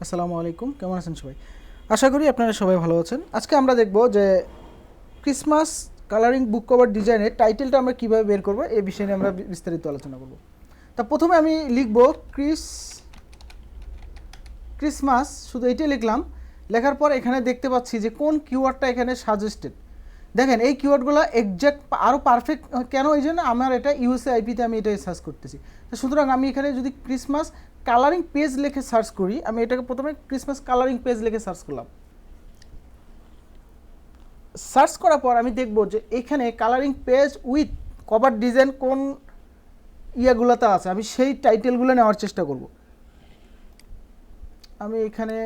আসসালামু আলাইকুম, কেমন আছেন সবাই? আশা করি আপনারা সবাই ভালো আছেন। আজকে আমরা দেখব যে ক্রিসমাস কালারিং বুক কভার ডিজাইনের টাইটেলটা আমরা কীভাবে বের করব এই বিষয়ে নিয়ে আমরা বিস্তারিত আলোচনা করব। তা প্রথমে আমি লিখব ক্রিসমাস, শুধু এইটাই লিখলাম। লেখার পর এখানে দেখতে পাচ্ছি যে কোন কিওয়ার্ডটা এখানে সাজেস্টেড। দেখেন এই কিওয়ার্ডগুলো এক্স্যাক্ট আরও পারফেক্ট কেন, এই জন্য আমার এটা ইউএসএ আইপিতে আমি এটাই সার্চ করতেছি। তো সুতরাং আমি এখানে যদি ক্রিসমাস কালারিং পেজ লিখে সার্চ করি, আমি এটাকে প্রথমে ক্রিসমাস কালারিং পেজ লিখে সার্চ করলাম। সার্চ করার পর আমি দেখব যে এখানে colouring page with cover design কোন ইয়াগুলোতে আছে, আমি সেই টাইটেলগুলো নেওয়ার চেষ্টা করব। আমি এখানে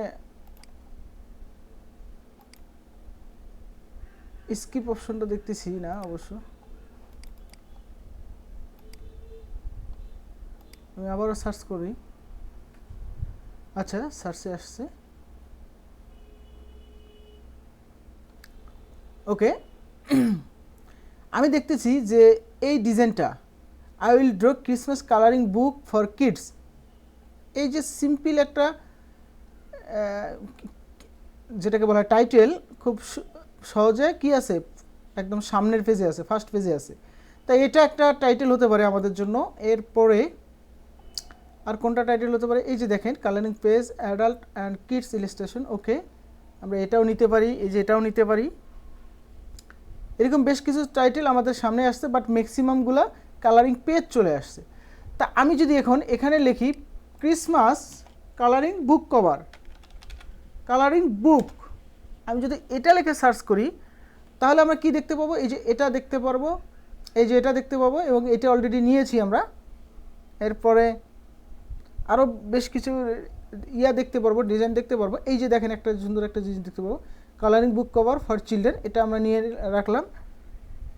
স্কিপ অপশনটা দেখতেছি না অবশ্য, আমি আবারও সার্চ করি। আচ্ছা, সার্চে আসছে। ওকে, আমি দেখতেছি যে এই ডিজাইনটা I will draw Christmas colouring book for kids, এই যে সিম্পল একটা যেটাকে বলা হয় টাইটেল, খুব সহজে কি আছে, একদম সামনের পেজে আছে, ফার্স্ট পেজে আছে। তাই এটা একটা টাইটেল হতে পারে আমাদের জন্য। এরপরে আর কোনটা টাইটেল হতে পারে, এই যে দেখেন colouring page adult and kids illustration. Okay, আমরা এটাও নিতে পারি, এই যে এটাও নিতে পারি। এরকম বেশ কিছু টাইটেল আমাদের সামনে আসছে, বাট ম্যাক্সিমামগুলো কালারিং পেজ চলে আসছে। তা আমি যদি এখন এখানে লিখি Christmas colouring book cover, colouring বুক, আমি যদি এটা লিখে সার্চ করি তাহলে আমরা কি দেখতে পাবো, এই যে এটা দেখতে পারবো, এই যে এটা দেখতে পাবো, এবং এটা অলরেডি নিয়েছি আমরা। এরপরে আরও বেশ কিছু দেখতে পারবো, ডিজাইন দেখতে পারবো। এই যে দেখেন একটা সুন্দর একটা জিনিস দেখতে পাবো, colouring book cover for children, এটা আমরা নিয়ে রাখলাম।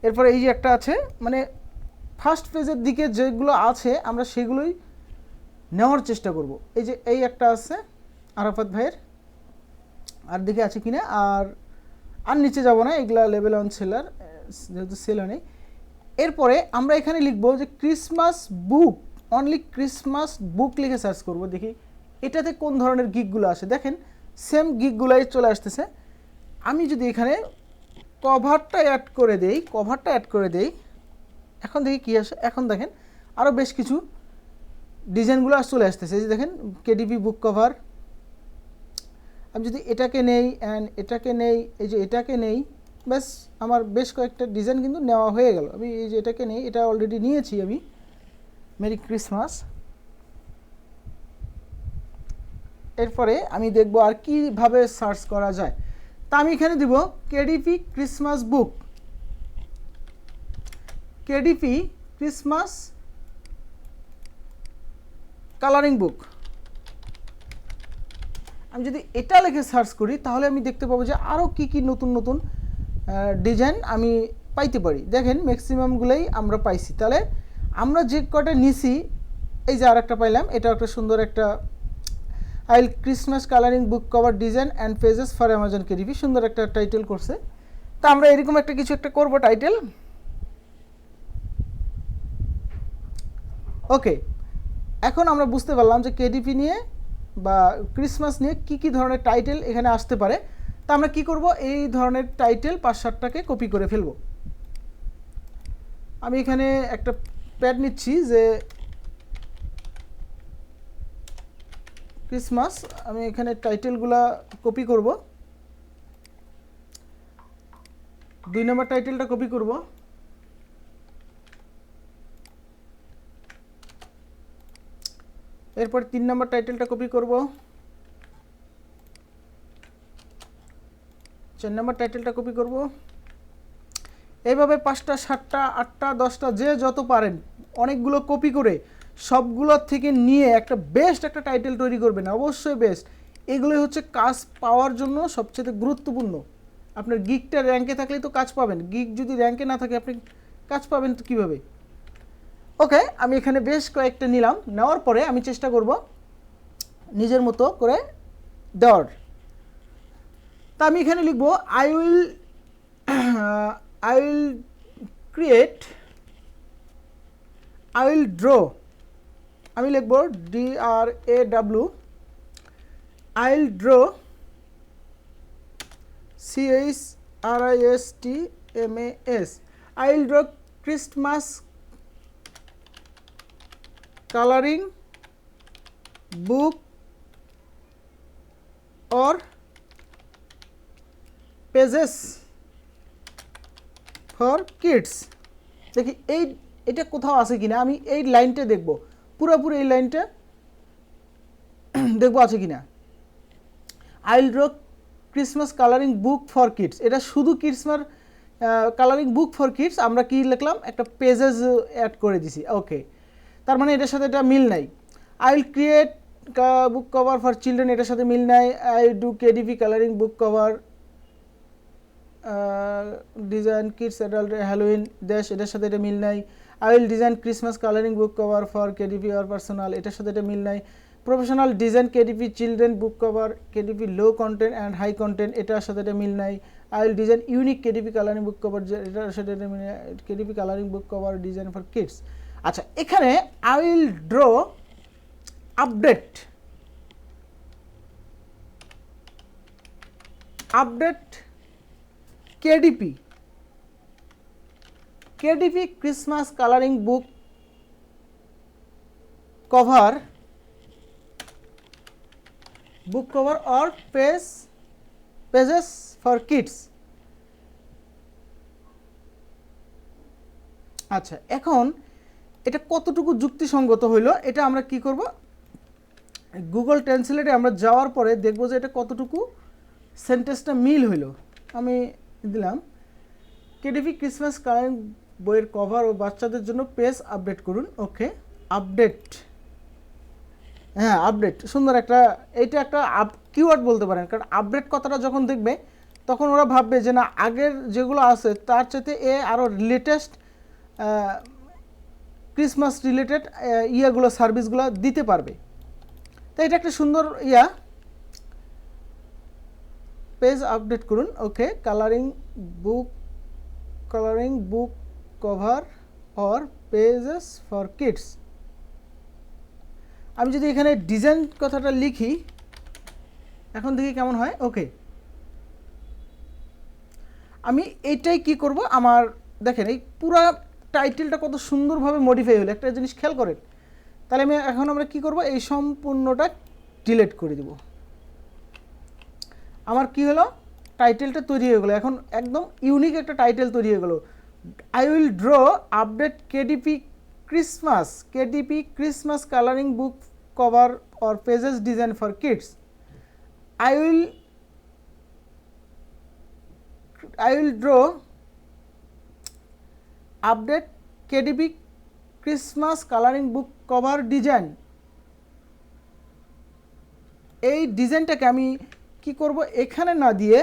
এরপরে এই যে একটা আছে, মানে ফার্স্ট পেজের দিকে যেগুলো আছে আমরা সেগুলোই নেওয়ার চেষ্টা করব। এই যে এই একটা আছে আরাফাত ভাইয়ের, আর দিকে আছে কিনা, আর নিচে যাব না, এগুলা লেভেল অন সেলার, যেহেতু সেল নেই। এরপরে আমরা এখানে লিখব যে ক্রিসমাস বুক, অনলি ক্রিসমাস বুক লিখে সার্চ করব, দেখি এটাতে কোন ধরনের গিকগুলো আসে। দেখেন সেম গিকগুলাই চলে আসতেছে। আমি যদি এখানে কভারটা অ্যাড করে দেই, এখন দেখি কী আসে। এখন দেখেন আরও বেশ কিছু ডিজাইনগুলো চলে আসতেছে। এই যে দেখেন কেডিপি বুক কভার, আমি যদি এটাকে নেই অ্যান্ড এটাকে নেই, এই যে এটাকে নেই, ব্যাস আমার বেশ কয়েকটা ডিজাইন কিন্তু নেওয়া হয়ে গেল। আমি এই যে এটাকে নেই, এটা অলরেডি নিয়েছি আমি। Merry Christmas. এরপরে আমি দেখব আর কিভাবে সার্চ করা যায়। তা আমি এখানে দিব কেডিপি ক্রিসমাস বুক, কেডিপি ক্রিসমাস কালারিং বুক। আমি যদি এটা লিখে সার্চ করি তাহলে আমি দেখতে পাবো যে আরও কী কী নতুন নতুন ডিজাইন আমি পাইতে পারি। দেখেন ম্যাক্সিমামগুলোই আমরা পাইছি। তাহলে আমরা যে কটা নিছি, এই যে আর একটা পাইলাম, এটা একটা সুন্দর একটা আইল Christmas colouring book cover design and pages for Amazon KDP, সুন্দর একটা টাইটেল করছে। তা আমরা এরকম একটা কিছু একটা করবো টাইটেল। ওকে, এখন আমরা বুঝতে পারলাম যে কেডিপি নিয়ে বা ক্রিসমাস নিয়ে কি কি ধরনের টাইটেল এখানে আসতে পারে। তা আমরা কি করব, এই ধরনের টাইটেল 5-7টাকে কপি করে ফেলব। আমি এখানে একটা প্যাড নিচ্ছি যে ক্রিসমাস, আমি এখানে টাইটেলগুলা কপি করব। 2 নম্বর টাইটেলটা কপি করব। এরপর 3 নম্বর টাইটেলটা কপি করব। 4 নম্বর টাইটেলটা কপি করব। এইভাবে 5টা 7টা 8টা 10টা যে যত পারেন অনেকগুলো কপি করে সবগুলোর থেকে নিয়ে একটা বেস্ট একটা টাইটেল তৈরি করবেন, অবশ্যই বেস্ট। এগুলোই হচ্ছে কাজ পাওয়ার জন্য সবচেয়ে গুরুত্বপূর্ণ। আপনার গিকটা র্যাঙ্কে থাকলেই তো কাজ পাবেন, গিক যদি র্যাঙ্কে না থাকে আপনি কাজ পাবেন তো কীভাবে। ওকে, আমি এখানে বেশ কয়েকটা নিলাম, নেওয়ার পরে আমি চেষ্টা করব নিজের মতো করে দেওয়ার। তা আমি এখানে লিখব I will create, I will draw, আমি লিখব DRAW, I'll draw CHRISTMAS. I'll draw Christmas coloring book or pages for kids. দেখি এটা কোথাও আছে কিনা, আমি এই লাইনটা দেখব, পুরোপুরি এই লাইনটা দেখব আছে কিনা। I'll draw Christmas colouring book for kids, এটা শুধু Christmas colouring book for kids, আমরা কি লিখলাম একটা পেজেস অ্যাড করে দিছি। ওকে, তার মানে এটার সাথে এটা মিল নাই। I will create book cover for children, এটার সাথে মিল নাই। I do KDP colouring book cover design kids adult Halloween dash, এটার সাথে এটা মিল নাই। I will design Christmas colouring book cover for KDP or personal, এটার সাথে এটা মিল নাই। Professional design KDP children book cover KDP low content and high content, এটার সাথে এটা মিল নাই। I will design unique KDP colouring book cover, এটার সাথে এটা মিল নাই। KDP colouring book cover design for kids. আচ্ছা, এখানে I will draw update KDP Christmas colouring book cover or pages for kids। আচ্ছা, এখন এটা কতটুকু যুক্তিসঙ্গত হইলো, এটা আমরা কি করব, গুগল ট্রান্সলেটে আমরা যাওয়ার পরে দেখব যে এটা কতটুকু সেন্টেন্সটা মিল হইলো। আমি দিলাম কেডিপি ক্রিসমাস কালারিং বইয়ের কভার ও বাচ্চাদের জন্য পেজ আপডেট করুন। ওকে, আপডেট, হ্যাঁ আপডেট, সুন্দর একটা, এইটা একটা কিওয়ার্ড বলতে পারেন, কারণ আপডেট কথাটা যখন দেখবে তখন ওরা ভাববে যে না আগের যেগুলো আছে তার চাইতে এ আরও লেটেস্ট ক্রিসমাস রিলেটেড ইয়াগুলো সার্ভিসগুলো দিতে পারবে। তো এটা একটা সুন্দর পেজ আপডেট করুন। Okay, colouring book cover or pages for kids. আমি যদি এখানে ডিজাইন কথাটা লিখি, এখন দেখি কেমন হয়। ওকে, আমি এইটাই কি করব, আমার দেখেন এই পুরা টাইটেলটা কত সুন্দরভাবে মডিফাই হলো, একটা জিনিস খেয়াল করেন। তাহলে আমরা কি করব, এই সম্পূর্ণটা ডিলিট করে দিব। আমার কি হলো, টাইটেলটা তৈরি হয়ে গেলো, এখন একদম ইউনিক একটা টাইটেল তৈরি হয়ে গেলো। I will draw update KDP Christmas colouring book cover or pages design for kids. I will draw update KDP Christmas coloring book cover design। এই ডিজাইনটাকে আমি কি করব, এখানে না দিয়ে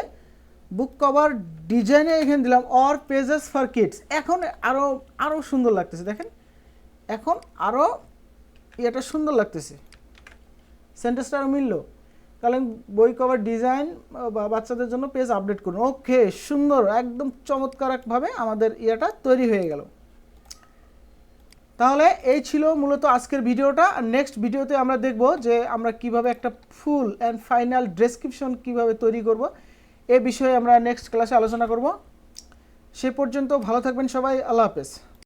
বুক কভার ডিজাইনে এখানে দিলাম অর পেজেস ফর কিডস। এখন আরো সুন্দর লাগতেছে, দেখেন এখন আরো এটা সুন্দর লাগতেছে, সেন্টেন্সটা আরও মিলল। কারণ বই কভার ডিজাইন বা বাচ্চাদের জন্য পেজ আপডেট করুন। ওকে, সুন্দর, একদম চমৎকারভাবে আমাদের ইয়েটা তৈরি হয়ে গেল। তাহলে এই ছিল মূলত আজকের ভিডিওটা। নেক্সট ভিডিওতে আমরা দেখব যে আমরা কিভাবে একটা ফুল অ্যান্ড ফাইনাল ডেসক্রিপশন কিভাবে তৈরি করব, এ বিষয়ে আমরা নেক্সট ক্লাসে আলোচনা করব। সে পর্যন্ত ভালো থাকবেন সবাই, আল্লাহ হাফেজ।